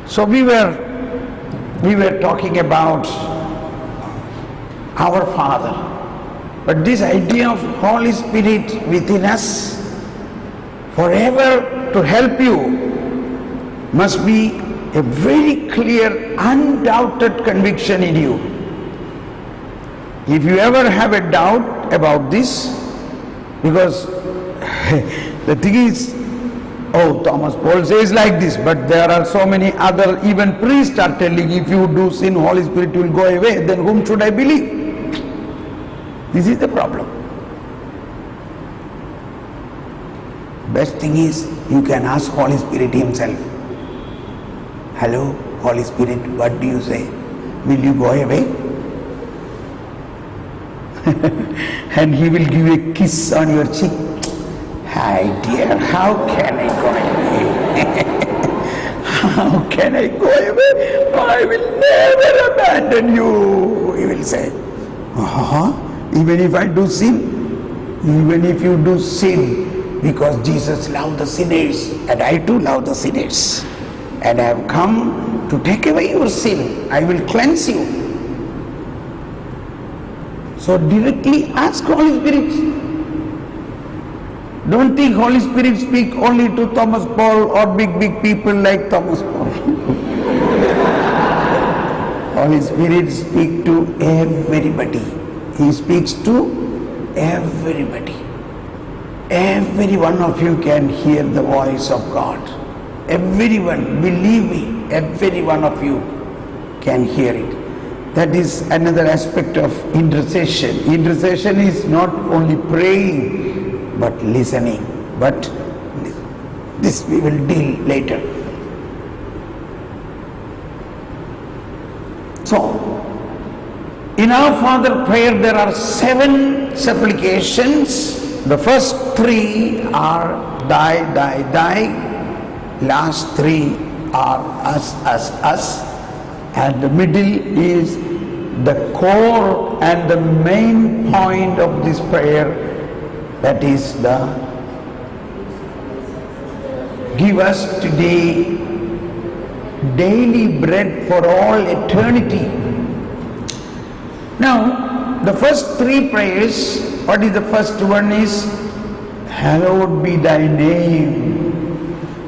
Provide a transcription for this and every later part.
So we were talking about our Father. But this idea of Holy Spirit within us forever to help you must be a very clear, undoubted conviction in you. If you ever have a doubt about this, because the thing is, oh, Thomas Paul says like this, but there are so many other, even priests are telling, if you do sin, Holy Spirit will go away, then whom should I believe? This is the problem. Best thing is, you can ask Holy Spirit himself. Hello, Holy Spirit, what do you say? Will you go away? And he will give you a kiss on your cheek. Hi dear, how can I go away? How can I go away? I will never abandon you, he will say. Even if I do sin, even if you do sin, because Jesus loved the sinners, and I too love the sinners, and I have come to take away your sin, I will cleanse you. So directly ask Holy Spirit. Don't think Holy Spirit speak only to Thomas Paul or big people like Thomas Paul. Holy Spirit speak to everybody. He speaks to everybody. Every one of you can hear the voice of God. Everyone, believe me, every one of you can hear it. That is another aspect of intercession. Intercession is not only praying, but listening. But this we will deal later. So, in our Father prayer there are 7 supplications. The first 3 are thy. Last 3 are us. And the middle is the core and the main point of this prayer, that is the give us today daily bread for all eternity. Now, the first 3 prayers, what is the first one is, hallowed be thy name.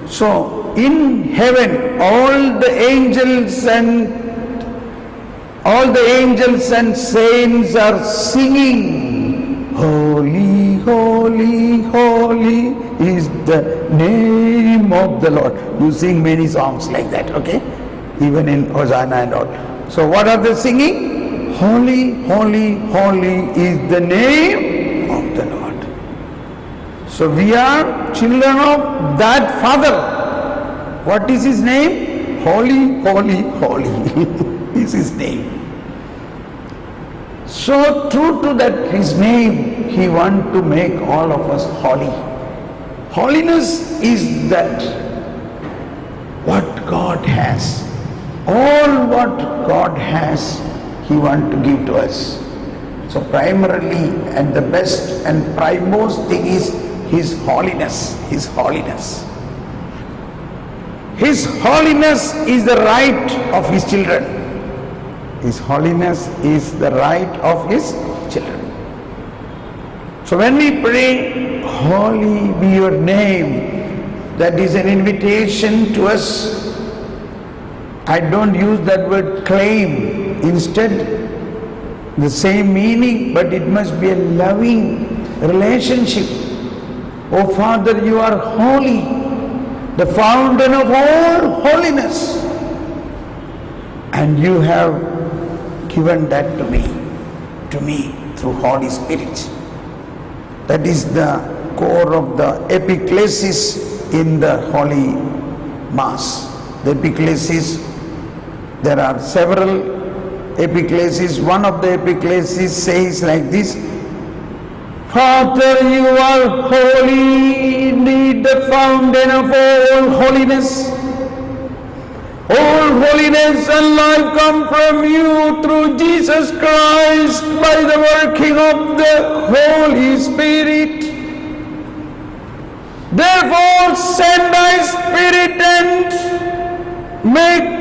So, in heaven, all the angels and saints are singing, holy, holy, holy is the name of the Lord. You sing many songs like that, okay? Even in Hosanna and all. So what are they singing? Holy, holy, holy is the name of the Lord. So we are children of that Father. What is his name? Holy, holy, holy is his name. So true to that his name, he wants to make all of us holy. Holiness is that what God has. All what God has, he wants to give to us. So primarily and the best and primemost thing is his holiness. His holiness. His holiness is the right of his children. His holiness is the right of his children. So when we pray, holy be your name, that is an invitation to us. I don't use that word claim. Instead, the same meaning, but it must be a loving relationship. Oh Father, you are holy, the fountain of all holiness, and you have given that to me through Holy Spirit. That is the core of the epiclesis in the Holy Mass. The epiclesis, there are several epiclesis. One of the epiclesis says like this: Father, you are holy, indeed the fountain of all holiness. All holiness and life come from you through Jesus Christ by the working of the Holy Spirit. Therefore, send thy Spirit and make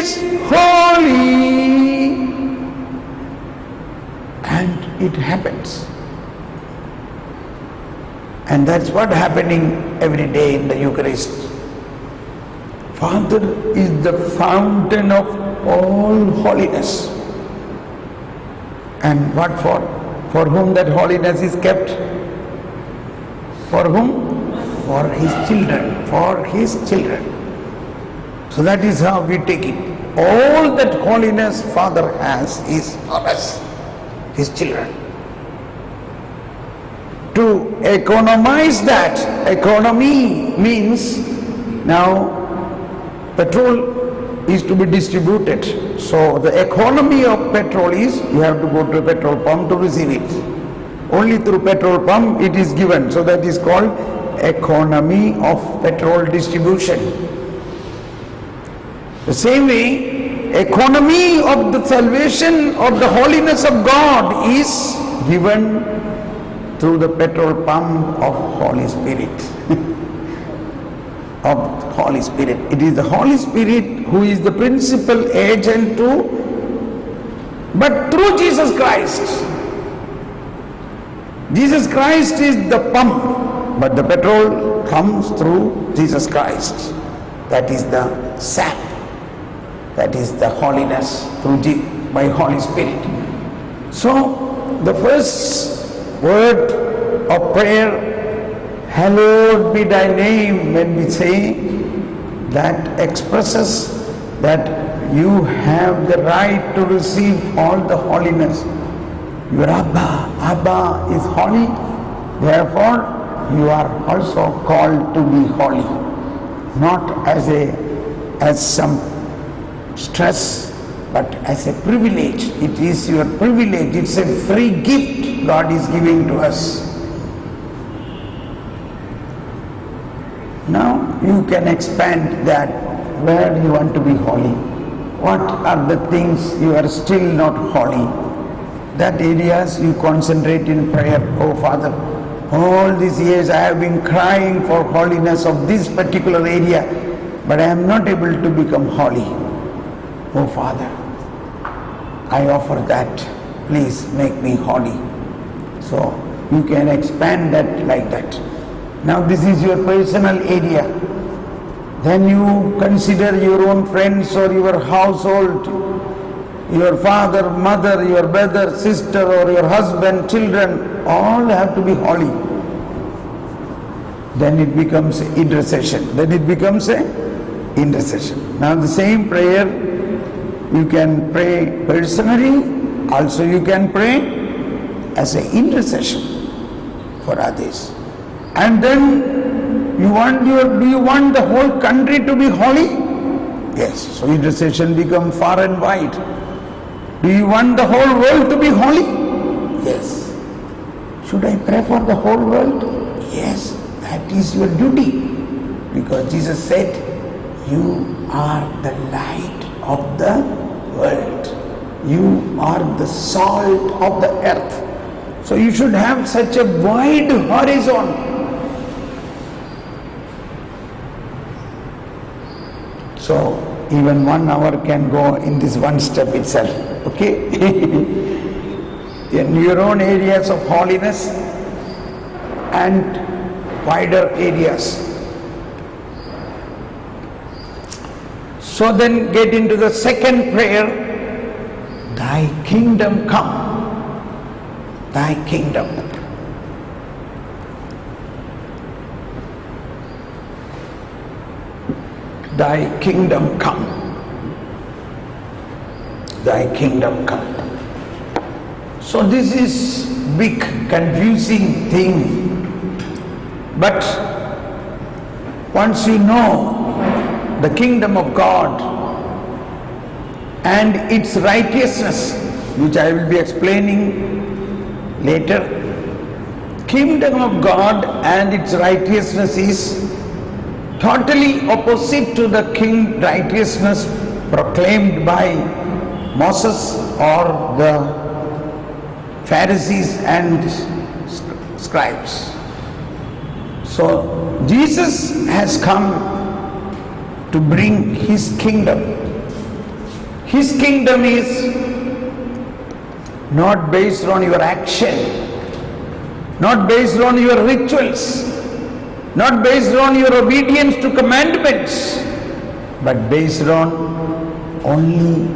is holy. And it happens. And that's what happening every day in the Eucharist. Father is the fountain of all holiness. And what for? For whom that holiness is kept? For whom? For his children. For his children. So that is how we take it. All that holiness Father has is for us, his children. To economize that, economy means now petrol is to be distributed. So the economy of petrol is you have to go to a petrol pump to receive it. Only through petrol pump it is given. So that is called economy of petrol distribution. The same way, economy of the salvation of the holiness of God is given through the petrol pump of Holy Spirit. Of Holy Spirit. It is the Holy Spirit who is the principal agent too, but through Jesus Christ. Jesus Christ is the pump, but the petrol comes through Jesus Christ. That is the sap. That is the holiness through by Holy Spirit. So the first word of prayer, hallowed be thy name, when we say, that expresses that you have the right to receive all the holiness. Your Abba is holy, therefore you are also called to be holy. Not as some stress, but as a privilege. It is your privilege, it's a free gift God is giving to us. Now you can expand that. Where do you want to be holy? What are the things you are still not holy? That areas you concentrate in prayer. Oh Father, all these years I have been crying for holiness of this particular area, but I am not able to become holy. Oh Father, I offer that. Please make me holy. So you can expand that like that. Now this is your personal area. Then you consider your own friends or your household, your father, mother, your brother, sister, or your husband, children, all have to be holy. Then it becomes intercession. Now the same prayer you can pray personally, also you can pray as an intercession for others. And then do you want the whole country to be holy? Yes. So intercession becomes far and wide. Do you want the whole world to be holy? Yes. Should I pray for the whole world? Yes. That is your duty. Because Jesus said, you are the light of the world. You are the salt of the earth. So you should have such a wide horizon. So even 1 hour can go in this one step itself. Okay? In your own areas of holiness and wider areas. So then get into the second prayer. Thy kingdom come. Thy kingdom. Thy kingdom come. Thy kingdom come. So this is big confusing thing. But once you know the kingdom of God and its righteousness, which I will be explaining later, kingdom of God and its righteousness is totally opposite to the righteousness proclaimed by Moses or the Pharisees and scribes. So Jesus has come to bring his kingdom. His kingdom is not based on your action, not based on your rituals, not based on your obedience to commandments, but based on only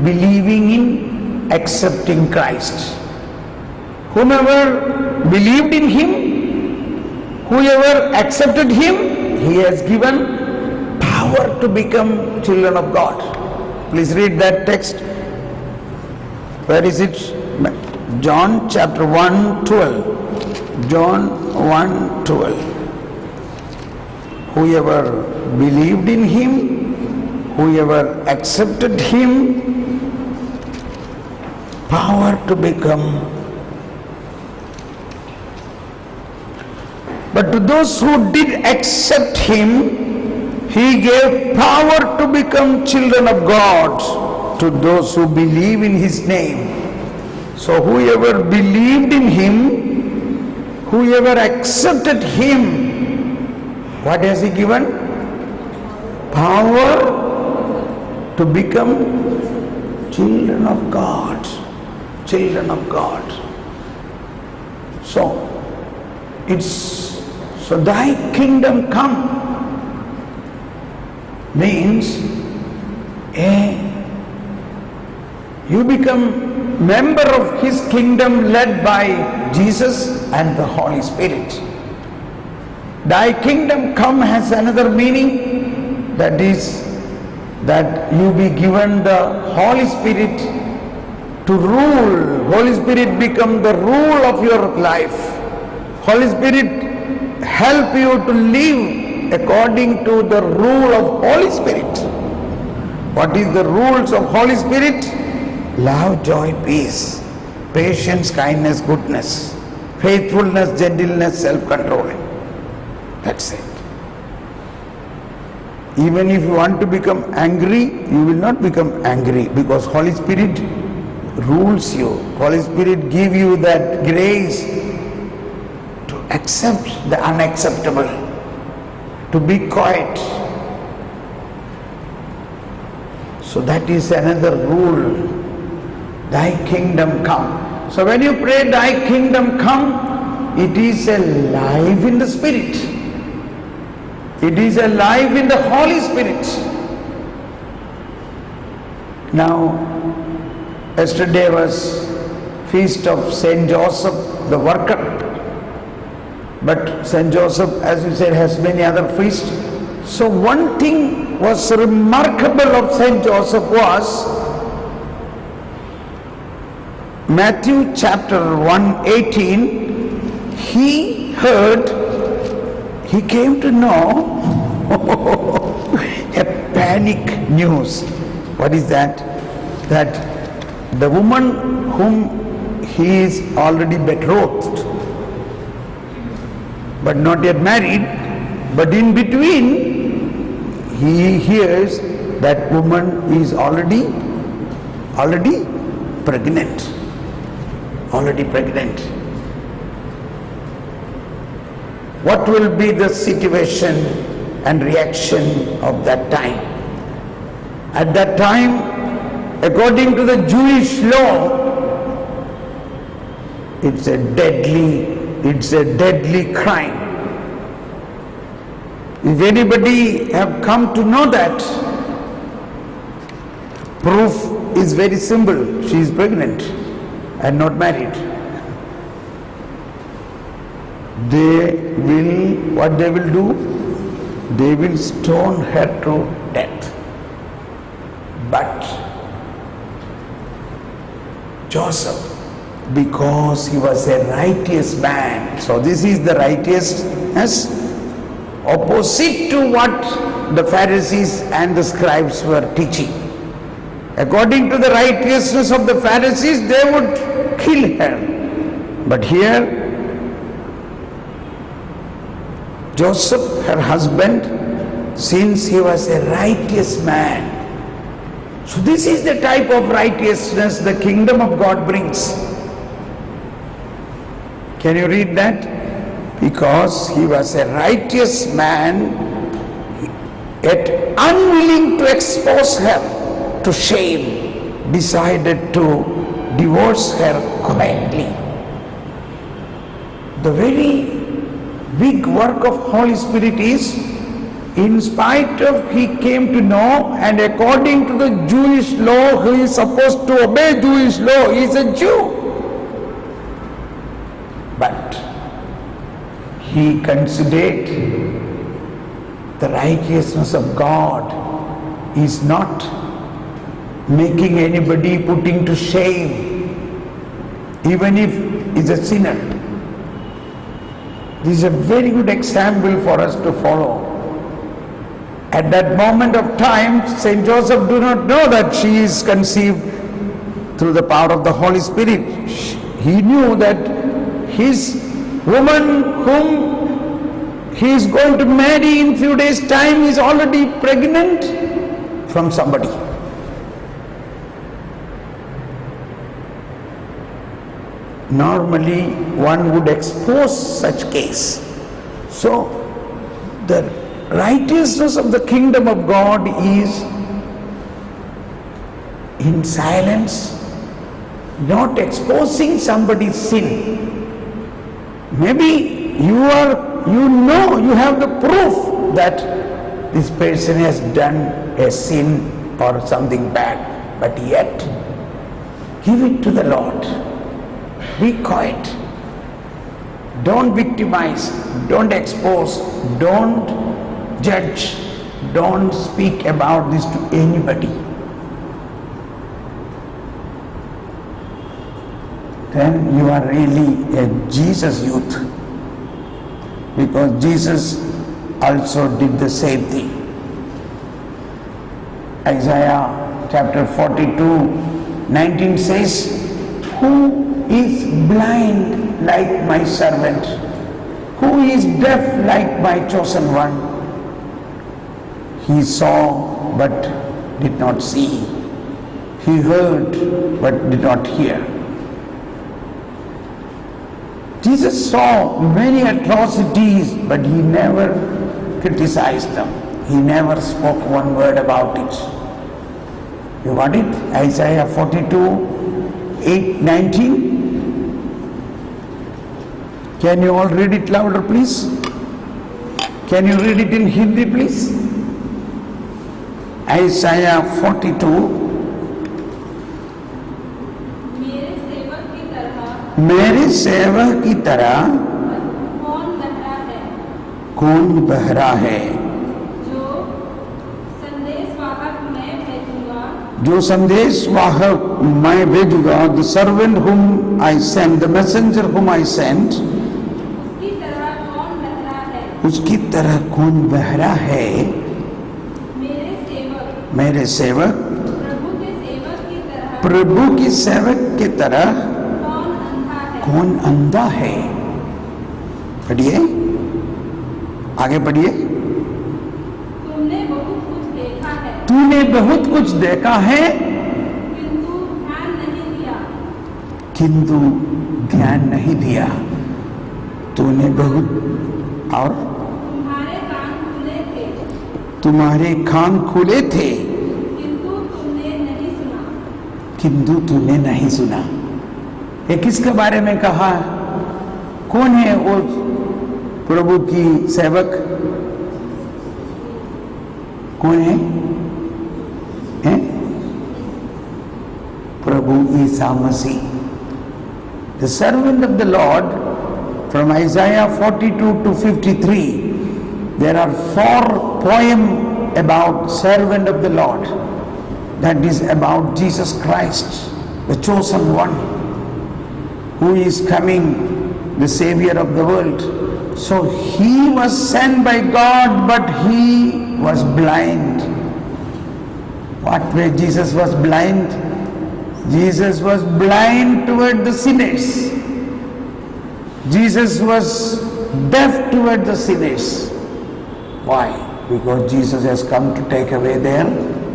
believing in, accepting Christ. Whomever believed in Him, whoever accepted Him, He has given power to become children of God. Please read that text. Where is it? John chapter 1:12. John 1:12. Whoever believed in Him, whoever accepted Him, power to become. But to those who did accept Him, He gave power to become children of God, to those who believe in His name. So whoever believed in Him, whoever accepted Him, what has He given? Power to become children of God. Children of God. So thy kingdom come means you become member of His kingdom led by Jesus and the Holy Spirit. Thy kingdom come has another meaning, that is that you be given the Holy Spirit to rule. Holy Spirit become the rule of your life. Holy Spirit help you to live according to the rule of Holy Spirit. What is the rules of Holy Spirit? Love, joy, peace, patience, kindness, goodness, faithfulness, gentleness, self-control. That's it. Even if you want to become angry, you will not become angry, because Holy Spirit rules you. Holy Spirit give you that grace to accept the unacceptable, to be quiet. So that is another rule. Thy kingdom come. So when you pray thy kingdom come, it is alive in the Spirit. It is alive in the Holy Spirit. Now, yesterday was feast of Saint Joseph the worker. But Saint Joseph, as you said, has many other feasts. So one thing was remarkable of Saint Joseph was Matthew chapter 1:18. He heard, he came to know a panic news. What is that? That the woman whom he is already betrothed, but not yet married, but in between he hears that woman is already pregnant. Already pregnant. What will be the situation and reaction of that time? At that time, according to the Jewish law, it's a deadly crime. If anybody have come to know that, proof is very simple. She is pregnant and not married. What they will do? They will stone her to death. But Joseph, because he was a righteous man, so this is the righteousness opposite to what the Pharisees and the scribes were teaching. According to the righteousness of the Pharisees, they would kill her. But here, Joseph, her husband, since he was a righteous man, so this is the type of righteousness the kingdom of God brings. Can you read that? Because he was a righteous man, yet unwilling to expose her. to shame, decided to divorce her quietly. The very big work of Holy Spirit is, in spite of he came to know, and according to the Jewish law, he is supposed to obey Jewish law, he is a Jew. But he considered the righteousness of God is not making anybody putting to shame, even if he's a sinner. This is a very good example for us to follow. At that moment of time, Saint Joseph do not know that she is conceived through the power of the Holy Spirit. He knew that his woman whom he is going to marry in few days' time is already pregnant from somebody. Normally one would expose such case. So the righteousness of the kingdom of God is in silence, not exposing somebody's sin. Maybe you have the proof that this person has done a sin or something bad, but yet give it to the Lord. Be quiet. Don't victimize, don't expose, don't judge, don't speak about this to anybody. Then you are really a Jesus youth, because Jesus also did the same thing. Isaiah chapter 42:19 says, "Who is blind like my servant? Who is deaf like my chosen one? He saw but did not see. He heard but did not hear." Jesus saw many atrocities, but he never criticized them. He never spoke one word about it. You got it? Isaiah 42:8-19. Can you all read it louder, please? Can you read it in Hindi, please? Isaiah 42. मेरे सेवक की तरह कौन बहरा है, जो संदेशवाहक मैं भेजूंगा, the servant whom I send, the messenger whom I sent, उसकी तरह कौन बहरा है? मेरे सेवक प्रभु के सेवक की तरह कौन अंधा है? पढ़िए, आगे पढ़िए। तूने बहुत कुछ देखा है, किंतु ध्यान नहीं दिया। तूने बहुत, और तुम्हारे कान खुले थे, किंतु तूने नहीं सुना। ये किसके बारे में कहा? कौन है वो प्रभु की सेवक? कौन है? प्रभु Isa Masih, the servant of the Lord. From Isaiah 42-53, there are 4 poems about servant of the Lord. That is about Jesus Christ, the chosen one, who is coming, the Savior of the world. So he was sent by God, but he was blind. What way Jesus was blind? Jesus was blind toward the sinners. Jesus was deaf toward the sinners. Why? Because Jesus has come to take away their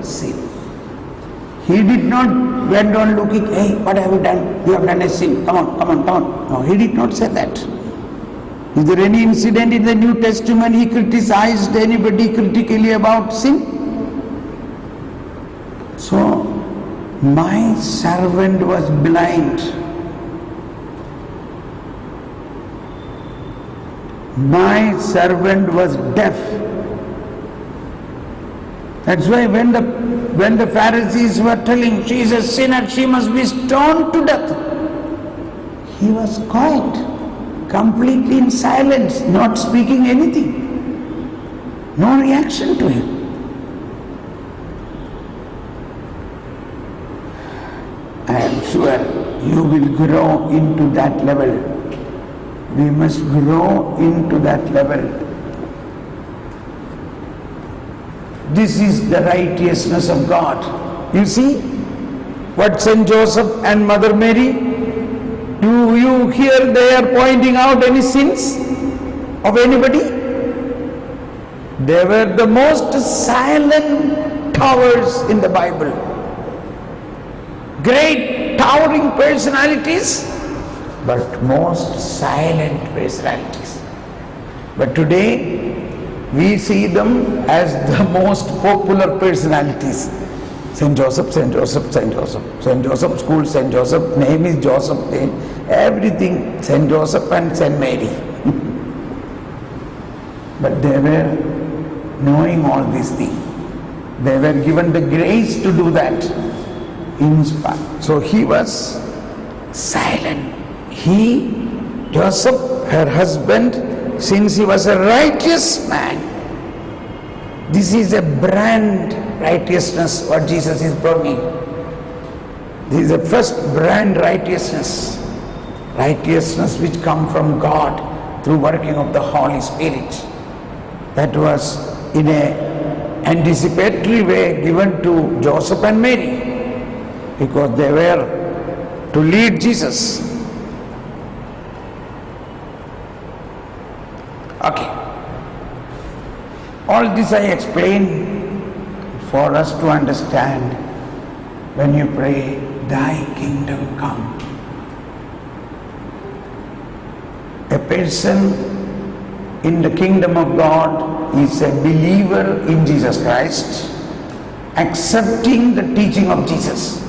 sin. He did not went on looking, hey, what have you done? You have done a sin. Come on, come on, come on. No, he did not say that. Is there any incident in the New Testament he criticized anybody critically about sin? So, my servant was blind. My servant was deaf. That's why when the Pharisees were telling she is a sinner, she must be stoned to death, he was quiet, completely in silence, not speaking anything. No reaction to him. I am sure you will grow into that level. We must grow into that level. This is the righteousness of God. You see what Saint Joseph and Mother Mary, do you hear they are pointing out any sins of anybody? They were the most silent towers in the Bible. Great towering personalities, but most silent personalities. But today, we see them as the most popular personalities. Saint Joseph, Saint Joseph, Saint Joseph. Saint Joseph school, Saint Joseph, name is Joseph, name, everything, Saint Joseph and Saint Mary. But they were knowing all these things. They were given the grace to do that. So he was silent. Joseph, her husband, since he was a righteous man, this is a brand righteousness what Jesus is bringing. This is the first brand righteousness. Righteousness which come from God through working of the Holy Spirit. That was in a anticipatory way given to Joseph and Mary, because they were to lead Jesus. Okay. All this I explain for us to understand. When you pray, thy kingdom come. A person in the kingdom of God is a believer in Jesus Christ, accepting the teaching of Jesus,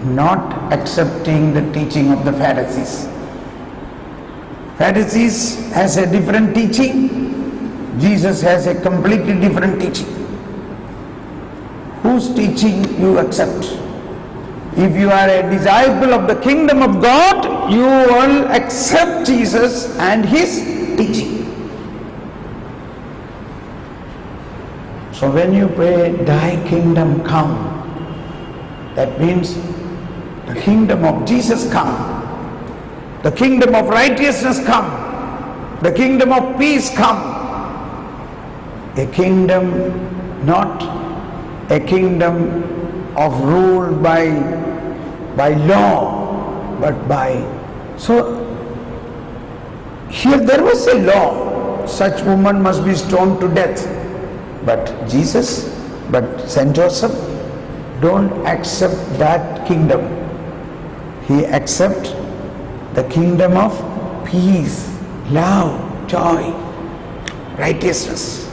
not accepting the teaching of the Pharisees. Pharisees has a different teaching, Jesus has a completely different teaching. Whose teaching you accept? If you are a disciple of the kingdom of God, you will accept Jesus and his teaching. So when you pray, thy kingdom come, that means the kingdom of Jesus come. The kingdom of righteousness come. The kingdom of peace come. A kingdom, not a kingdom of rule by law, but by... So, here there was a law. Such woman must be stoned to death. But Saint Joseph don't accept that kingdom. He accepts the kingdom of peace, love, joy, righteousness.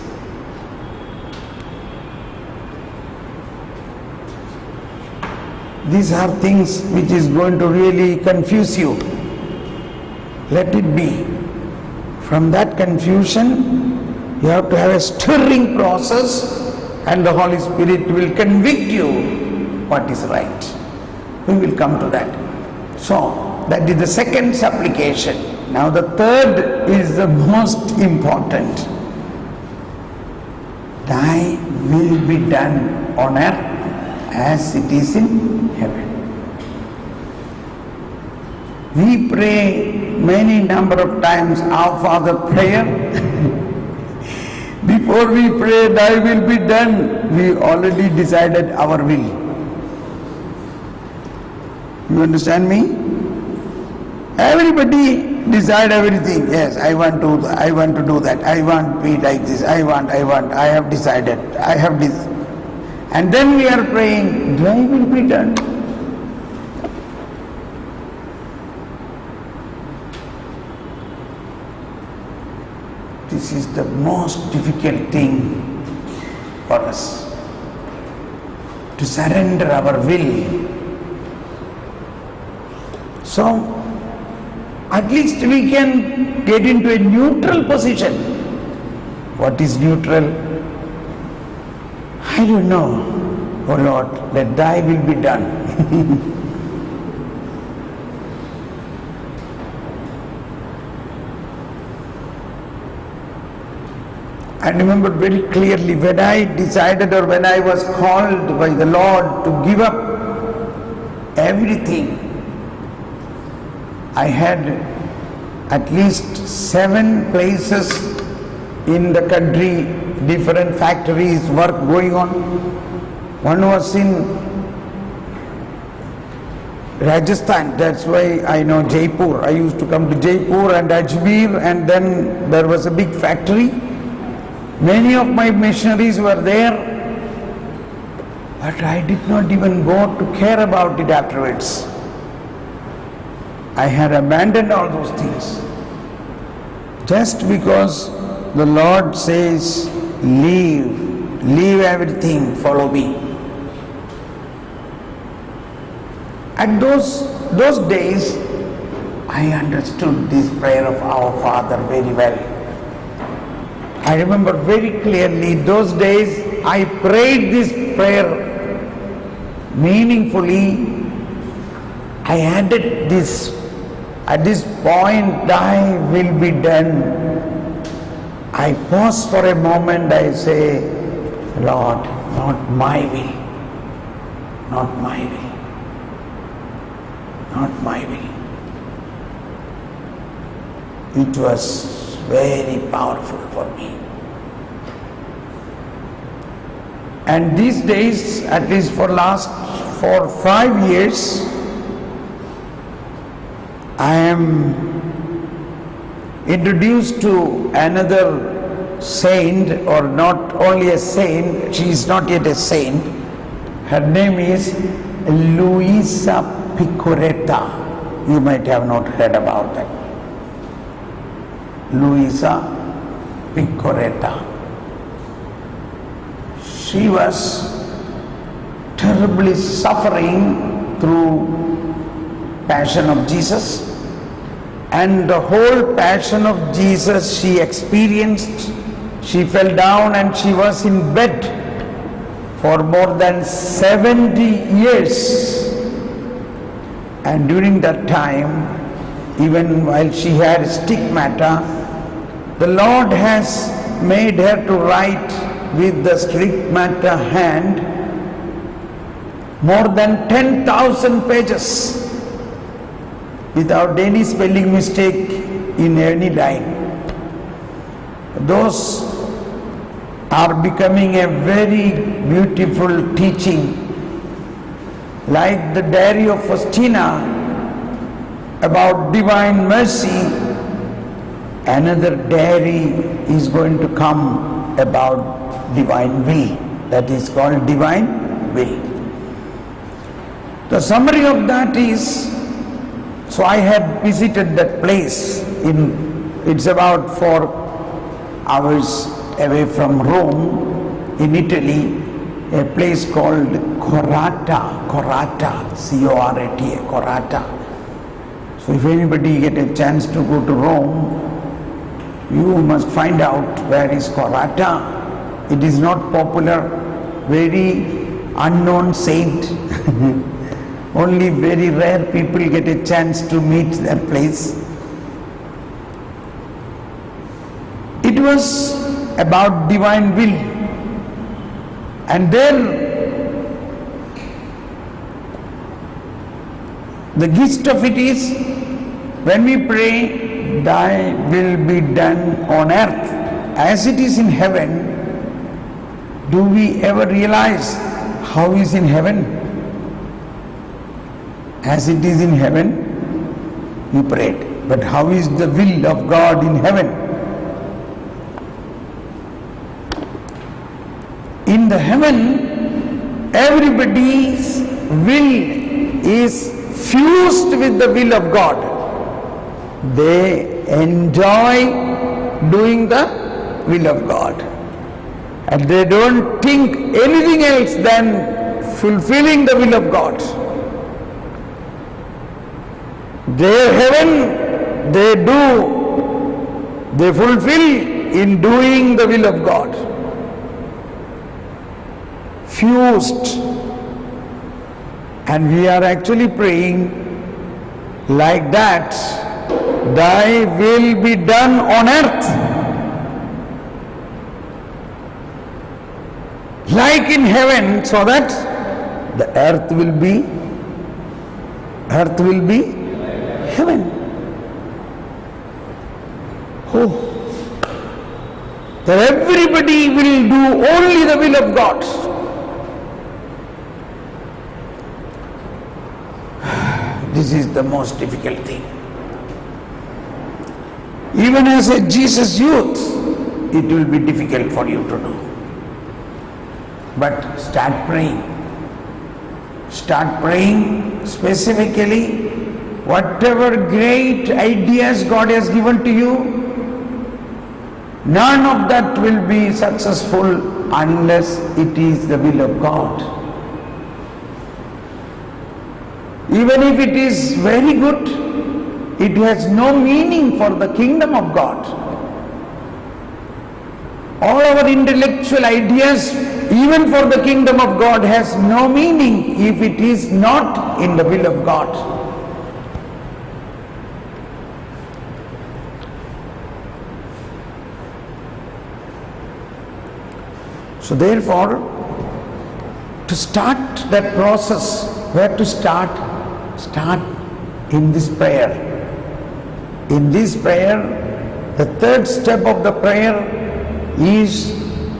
These are things which is going to really confuse you. Let it be. From that confusion, you have to have a stirring process, and the Holy Spirit will convict you what is right. We will come to that. So, that is the second supplication. Now the third is the most important. Thy will be done on earth as it is in heaven. We pray many number of times our Father prayer. Before we pray, thy will be done, we already decided our will. You understand me? Everybody decide everything. Yes, I want to do that. I want to be like this. I have decided. I have this. And then we are praying, thy will be done. This is the most difficult thing for us. to surrender our will. So, at least we can get into a neutral position. What is neutral? I don't know. Oh Lord, let thy will be done. I remember very clearly when I decided, or when I was called by the Lord to give up everything, I had at least 7 places in the country, different factories, work going on. One was in Rajasthan, that's why I know Jaipur. I used to come to Jaipur and Ajmer, and then there was a big factory. Many of my missionaries were there, but I did not even go to care about it afterwards. I had abandoned all those things. Just because the Lord says, leave everything, follow me. At those days, I understood this prayer of our Father very well. I remember very clearly those days I prayed this prayer meaningfully. I added this, at this point, thy will be done. I pause for a moment, I say, Lord, not my will, not my will, not my will. It was very powerful for me. And these days, at least for 5 years, I am introduced to another saint, or not only a saint, she is not yet a saint. Her name is Luisa Piccarreta. You might have not heard about that. Luisa Piccarreta. She was terribly suffering through Passion of Jesus, and the whole Passion of Jesus she experienced. She fell down and she was in bed for more than 70 years. And during that time, even while she had stigmata, the Lord has made her to write with the stigmata hand more than 10,000 pages without any spelling mistake in any line. Those are becoming a very beautiful teaching, like the Diary of Faustina about divine mercy. Another diary is going to come about divine will, that is called Divine Will. The summary of that is, so I had visited that place it's about 4 hours away from Rome in Italy, a place called Corata, C-O-R-A-T-A, Corata. So if anybody get a chance to go to Rome, you must find out where is Corata. It is not popular, very unknown saint. Only very rare people get a chance to meet that place. It was about divine will. And then the gist of it is, when we pray, thy will be done on earth as it is in heaven, do we ever realize how is in heaven? As it is in heaven, you prayed. But how is the will of God in heaven? In the heaven, everybody's will is fused with the will of God. They enjoy doing the will of God. And they don't think anything else than fulfilling the will of God. Their heaven they fulfill in doing the will of God. Fused. And we are actually praying like that, thy will be done on earth like in heaven, so that the earth will be heaven. Oh, that everybody will do only the will of God. This is the most difficult thing. Even as a Jesus youth, it will be difficult for you to do. But start praying. Start praying specifically. Whatever great ideas God has given to you, none of that will be successful unless it is the will of God. Even if it is very good, it has no meaning for the kingdom of God. All our intellectual ideas, even for the kingdom of God, has no meaning if it is not in the will of God. So therefore, to start that process, where to start? Start in this prayer. In this prayer, the third step of the prayer is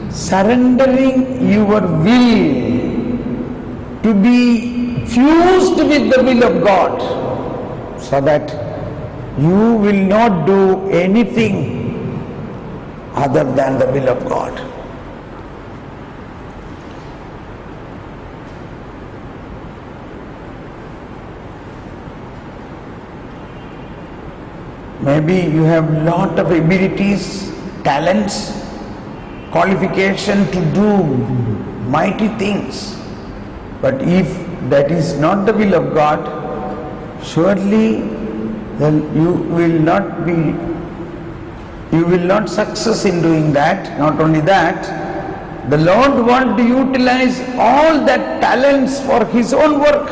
surrendering your will to be fused with the will of God, so that you will not do anything other than the will of God. Maybe you have lot of abilities, talents, qualification to do mighty things. But if that is not the will of God, surely then you will not success in doing that. Not only that, the Lord wants to utilize all that talents for His own work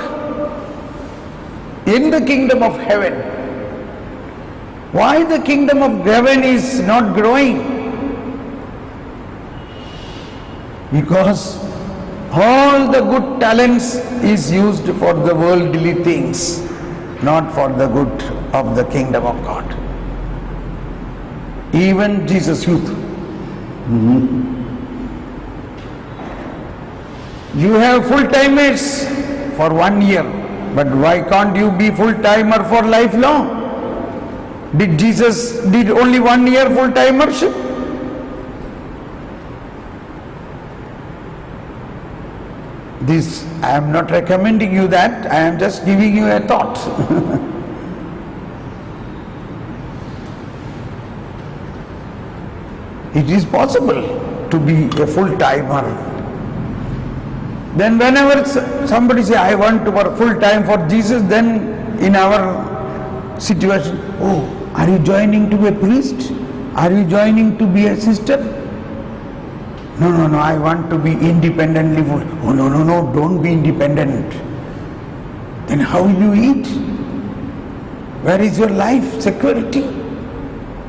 in the kingdom of heaven. Why the kingdom of heaven is not growing? Because all the good talents is used for the worldly things, not for the good of the kingdom of God. Even Jesus youth. You have full-timers for 1 year, but why can't you be full-timer for lifelong? Did Jesus did only 1 year full-timership? This, I am not recommending you that, I am just giving you a thought. It is possible to be a full-timer. Then whenever somebody say, I want to work full-time for Jesus, then in our situation, oh, are you joining to be a priest? Are you joining to be a sister? No, I want to be independently full. Oh, no, don't be independent. Then how will you eat? Where is your life security?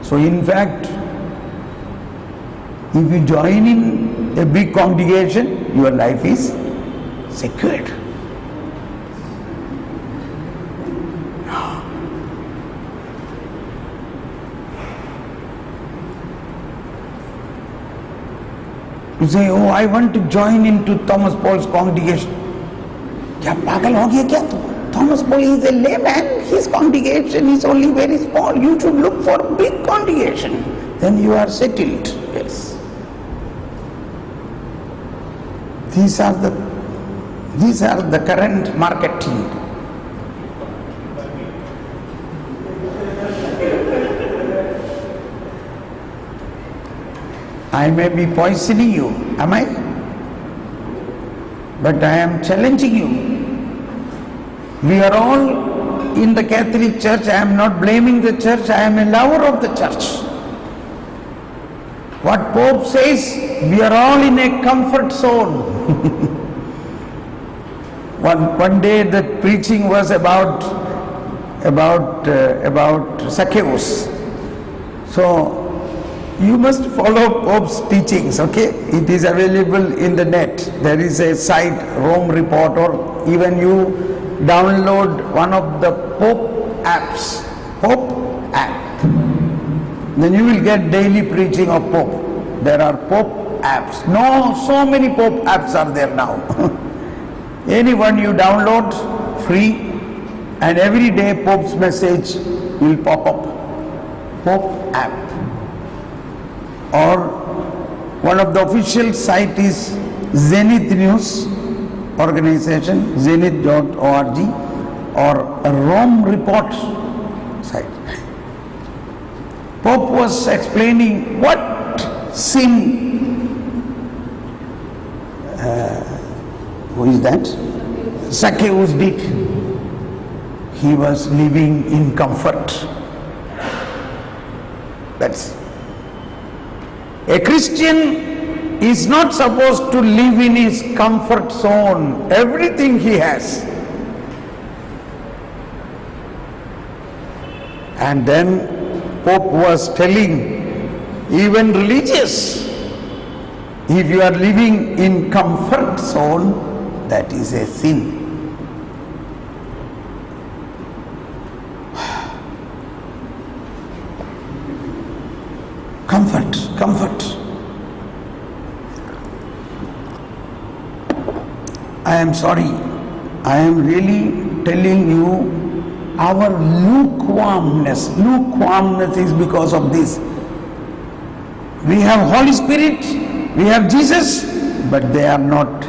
So in fact, if you join in a big congregation, your life is secured. You say, oh, I want to join into Thomas Paul's congregation. क्या पागल हो गया क्या तुम? Thomas Paul is a layman. His congregation is only very small. You should look for a big congregation. Then you are settled. Yes. These are the current marketing. I may be poisoning you, am I? But I am challenging you. We are all in the Catholic Church. I am not blaming the church. I am a lover of the church. What Pope says, we are all in a comfort zone. One day the preaching was about Zacchaeus. So you must follow Pope's teachings, okay? It is available in the net. There is a site, Rome Report, or even you download one of the Pope apps, Pope app. Then you will get daily preaching of Pope. There are Pope apps. No, so many Pope apps are there now. Anyone you download, free, and every day Pope's message will pop up. Pope app. Or one of the official site is Zenith News organization, zenith.org, or a Rome Report site. Pope was explaining what sin, who is that? Zacchaeus did. He was living in comfort. That's a Christian is not supposed to live in his comfort zone. Everything he has. And then Pope was telling, even religious, if you are living in comfort zone, that is a sin. Comfort. I am sorry. I am really telling you, our lukewarmness is because of this. We have Holy Spirit, we have Jesus, but they are not